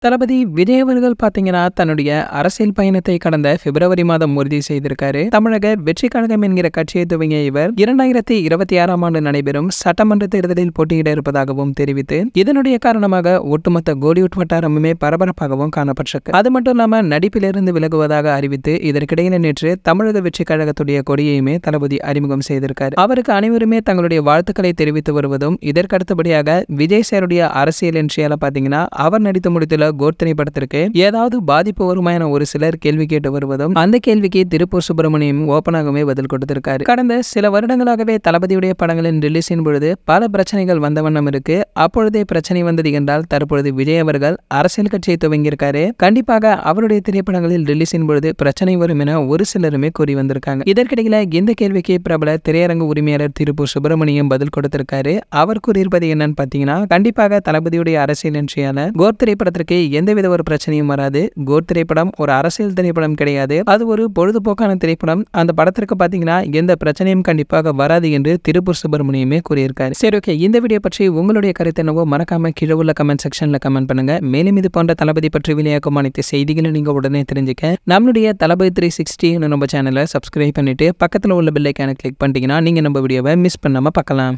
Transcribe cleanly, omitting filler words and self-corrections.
தளபதி விஜய் அவர்கள் பாத்தீங்கன்னா தன்னுடைய அரசியல் பயணத்தை கடந்த பிப்ரவரி மாதம் உறுதி செய்திருக்காரு. தமிழக வெற்றி கழகம் என்கிற கட்சியை துவங்கிய இவர் 2026ஆம் ஆண்டு நடைபெறும் சட்டமன்ற தேர்தலில் போட்டியிட இருப்பதாகவும் தெரிவித்து இதனுடைய காரணமாக ஒட்டுமொத்த கோலிவுட் வட்டாரமுமே பரபரப்பாகவும் காணப்பட்டிருக்கு. அது மட்டும் இல்லாம நடிப்பிலிருந்து விலகுவதாக அறிவித்து இதற்கிடையில நேற்று தமிழக வெற்றி கழகத்துடைய கொடியையுமே தளபதி அறிமுகம் செய்திருக்காரு. அவருக்கு அனைவருமே தங்களுடைய வாழ்த்துக்களை தெரிவித்து வருவதும் இதற்கடுத்தபடியாக விஜய் சாருடைய அரசியல் என்றியால பாத்தீங்கன்னா அவர் நடித்து முடித்துள்ள கோட் திரைப்படத்திற்கு ஏதாவது பாதிப்பு வருமா என ஒரு சிலர் கேள்வி கேட்டு வருவதும் அந்த கேள்விக்கு திருப்பூர் சுப்பிரமணியம் ஓப்பனாகவே பதில் கொடுத்திருக்காரு. கடந்த சில வருடங்களாகவே தளபதியுடைய படங்களின் ரிலீஸின் பொழுது பல பிரச்சனைகள் வந்த வண்ணம் இருக்கு. அப்பொழுதே பிரச்சனை வந்தது என்றால் தற்பொழுது விஜய் அவர்கள் அரசியல் கட்சியை துவங்கியிருக்காரு. கண்டிப்பாக அவருடைய திரைப்படங்களில் ரிலீஸின் பொழுது பிரச்சனை வரும் என ஒரு சிலருமே கூறி வந்திருக்காங்க. இதற்கிடையில இந்த கேள்விக்கு பிரபல திரையரங்கு உரிமையாளர் திருப்பூர் சுப்பிரமணியம் பதில் கொடுத்திருக்காரு. அவர் கூறியிருப்பது என்னன்னு பாத்தீங்கன்னா, கண்டிப்பாக தளபதியுடைய அரசியல் என்றியான கோட் திரைப்படத்திற்கு எந்தவித ஒரு பிரச்சனையும் வராது. கோட் திரைப்படம் ஒரு அரசியல் திரைப்படம் கிடையாது, அது ஒரு பொழுதுபோக்கான திரைப்படம். அந்த படத்திற்கு பாத்தீங்கன்னா எந்த பிரச்சனையும் கண்டிப்பாக வராது என்று திருப்பூர் சுப்பிரமணியமே கூறியிருக்காரு. சரி, ஓகே, இந்த வீடியோ பற்றி உங்களுடைய கருத்து என்னவோ மறக்காம கீழே உள்ள கமெண்ட் செக்ஷன்ல கமெண்ட் பண்ணுங்க. மேலும் இது போன்ற தளபதி பற்றி வெளியாகும் அனைத்து செய்திகளை நீங்க உடனே தெரிஞ்சுக்க நம்மளுடைய தளபதி 360 நம்ம சேனலை சப்ஸ்கிரைப் பண்ணிட்டு பக்கத்துல உள்ள பெல் ஐகானை கிளிக் பண்ணிட்டீங்கன்னா நீங்க நம்ம வீடியோவை மிஸ் பண்ணாம பார்க்கலாம்.